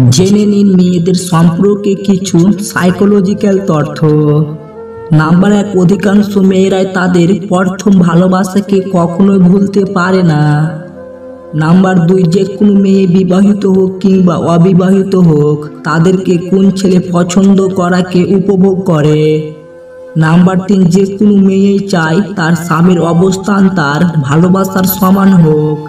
জেনে নিন মেয়েদের সম্পর্কে কিছু সাইকোলজিক্যাল তথ্য। নাম্বার 1, অধিকাংশ মেয়েরাই তাদের প্রথম ভালোবাসাকে কখনোই ভুলতে পারে না। নাম্বার 2, যে কোনো মেয়ে বিবাহিত হোক কিংবা অবিবাহিত হোক, তাদেরকে কোন ছেলে পছন্দ করাকে উপভোগ করে। নাম্বার 3, যে কোনো মেয়েই চায় তার স্বামীর অবস্থান তার ভালোবাসার সমান হোক।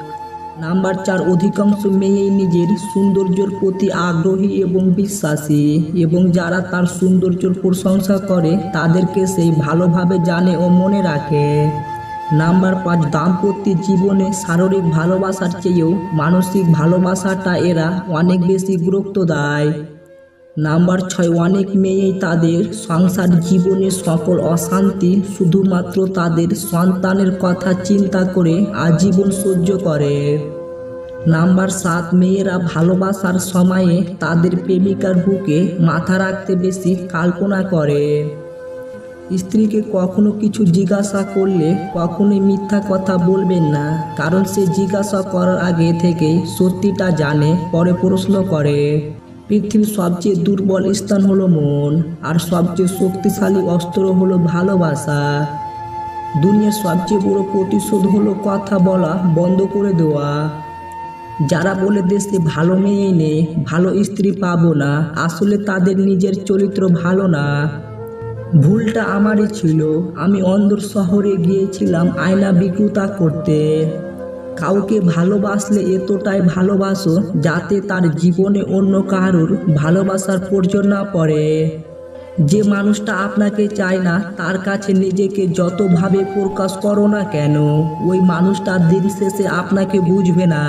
নাম্বার 4, অধিকাংশ মেয়েই নিজের সৌন্দর্যের প্রতি আগ্রহী এবং বিশ্বাসী, এবং যারা তার সৌন্দর্যের প্রশংসা করে তাদেরকে সেই ভালোভাবে জানে ও মনে রাখে। নাম্বার 5, দাম্পত্য জীবনে শারীরিক ভালোবাসার চেয়েও মানসিক ভালোবাসাটা এরা অনেক বেশি গুরুত্ব দেয়। নাম্বার 6, অনেক মেয়েই তাদের সংসার জীবনের সকল অশান্তি শুধুমাত্র তাদের সন্তানের কথা চিন্তা করে আজীবন সহ্য করে। নাম্বার 7, মেয়েরা ভালোবাসার সময়ে তাদের প্রেমিকার বুকে মাথা রাখতে বেশি কল্পনা করে। স্ত্রীকে কখনো কিছু জিজ্ঞাসা করলে কখনোই মিথ্যা কথা বলবেন না, কারণ সে জিজ্ঞাসা করার আগে থেকেই সত্যিটা জানে, পরে প্রশ্ন করে। পৃথিবীর সবচেয়ে দুর্বল স্থান হলো মন, আর সবচেয়ে শক্তিশালী অস্ত্র হলো ভালোবাসা। দুনিয়ার সবচেয়ে বড় প্রতিশোধ হলো কথা বলা বন্ধ করে দেওয়া। যারা বলে দেশে ভালো মেয়ে নেই, ভালো স্ত্রী পাবো না, আসলে তাদের নিজের চরিত্র ভালো না। ভুলটা আমারই ছিল, আমি অন্ধর শহরে গিয়েছিলাম আয়না বিক্রেতা করতে। কাউকে ভালোবাসলে এতটাই ভালোবাসো যাতে তার জীবনে অন্য কারোর ভালোবাসার প্রয়োজন না পড়ে। যে মানুষটা আপনাকে চায় না তার কাছে নিজেকে যতভাবে প্রকাশ করো না কেন, ওই মানুষটা দিন শেষে আপনাকে বুঝবে না,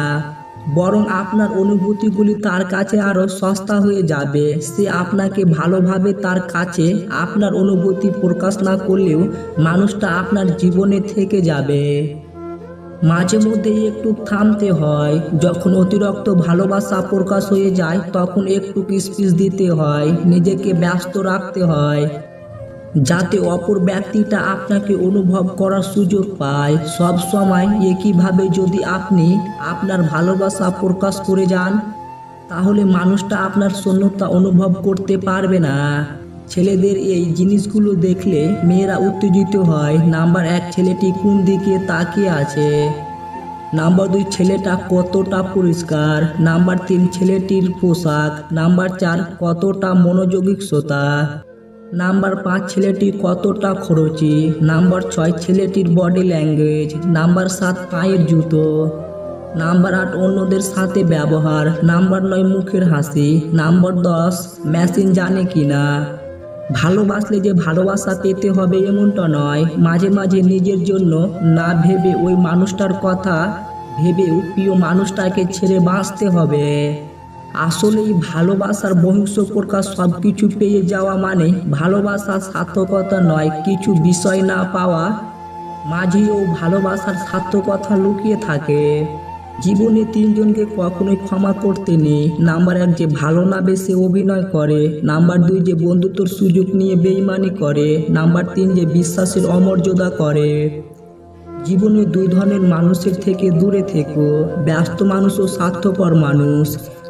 বরং আপনার অনুভূতিগুলি তার কাছে আরও সস্তা হয়ে যাবে। সে আপনাকে ভালোভাবে, তার কাছে আপনার অনুভূতি প্রকাশ না করলেও মানুষটা আপনার জীবনে থেকে যাবে। মাঝে মধ্যে একটু থামতে হয়, যখন অতিরিক্ত ভালোবাসা প্রকাশ হয়ে যায় তখন একটু স্পেস দিতে হয়, নিজেকে ব্যস্ত রাখতে হয়, যাতে অপর ব্যক্তিটা আপনাকে অনুভব করার সুযোগ পায়। সব সময় একইভাবে যদি আপনি আপনার ভালোবাসা প্রকাশ করে যান, তাহলে মানুষটা আপনার শূন্যতা অনুভব করতে পারবে না। ছেলেদের এই জিনিসগুলো দেখলে মেয়েরা উত্তেজিত হয়। নাম্বার 1, ছেলেটি কোন দিকে তাকিয়ে আছে। নাম্বার 2, ছেলেটা কতটা পরিষ্কার। নাম্বার 3, ছেলেটির পোশাক। নাম্বার 4, কতটা মনোযোগী শ্রোতা। নাম্বার 5, ছেলেটি কতটা খরচি। নাম্বার 6, ছেলেটির বডি ল্যাঙ্গুয়েজ। নাম্বার 7, পায়ের জুতো। নাম্বার 8, অন্যদের সাথে ব্যবহার। নাম্বার 9, মুখের হাসি। নাম্বার 10, মেশিন জানে কিনা। ভালোবাসলে যে ভালোবাসা পেতে হবে এমনটা নয়, মাঝে মাঝে নিজের জন্য না ভেবে ওই মানুষটার কথা ভেবেও প্রিয় মানুষটাকে ছেড়ে বাঁচতে হবে। আসলে এই ভালোবাসার বহিঃ প্রকাশ সব কিছু পেয়ে যাওয়া মানে ভালোবাসার সার্থকতা নয়, কিছু বিষয় না পাওয়া মাঝেও ভালোবাসার সার্থকতা লুকিয়ে থাকে। জীবনে 3 জনকে কখনোই ক্ষমা করতে নেই। নাম্বার 1, যে ভালো না বেশি অভিনয় করে। নাম্বার 2, যে বন্ধুত্বর সুযোগ নিয়ে বেইমানি করে। নাম্বার 3, যে বিশ্বাসের অমর্যাদা করে। জীবনে 2 ধরনের মানুষের থেকে দূরে থেকো, ব্যস্ত মানুষ ও স্বার্থপর মানুষ।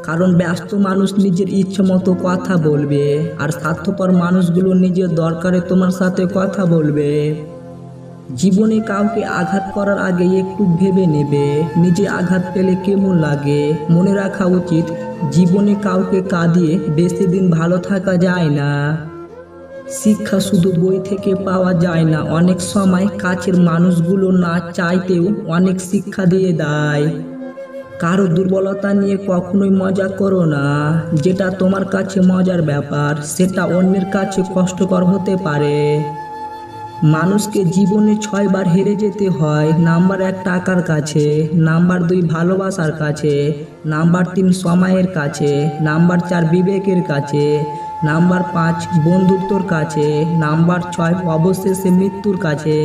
কারণ ব্যস্ত মানুষ নিজের ইচ্ছে মতো কথা বলবে, আর স্বার্থপর মানুষগুলো নিজের দরকারে তোমার সাথে কথা বলবে। জীবনে কাউকে আঘাত করার আগে একটু ভেবে নেবে নিজে আঘাত পেলে কেমন লাগে। মনে রাখা উচিত, জীবনে কাউকে কাঁদিয়ে বেশি দিন ভালো থাকা যায় না। শিক্ষা শুধু বই থেকে পাওয়া যায় না, অনেক সময় কাছের মানুষগুলো না চাইতেও অনেক শিক্ষা দিয়ে দেয়। কারো দুর্বলতা নিয়ে কখনোই মজা করো না। যেটা তোমার কাছে মজার ব্যাপার সেটা অন্যের কাছে কষ্টকর হতে পারে। মানুষকে জীবনে 6 বার হেরে যেতে হয়। নাম্বার 1, টাকার কাছে। নাম্বার 2, ভালোবাসার কাছে। নাম্বার 3, সময়ের কাছে। নাম্বার 4, বিবেকের কাছে। নাম্বার 5, বন্ধুত্বর কাছে। নাম্বার 6, অবশেষে মৃত্যুর কাছে।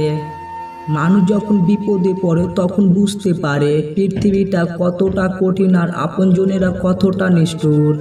মানুষ যখন বিপদে পড়ে তখন বুঝতে পারে পৃথিবীটা কতটা কঠিন আর আপনজনেরা কতটা নিষ্ঠুর।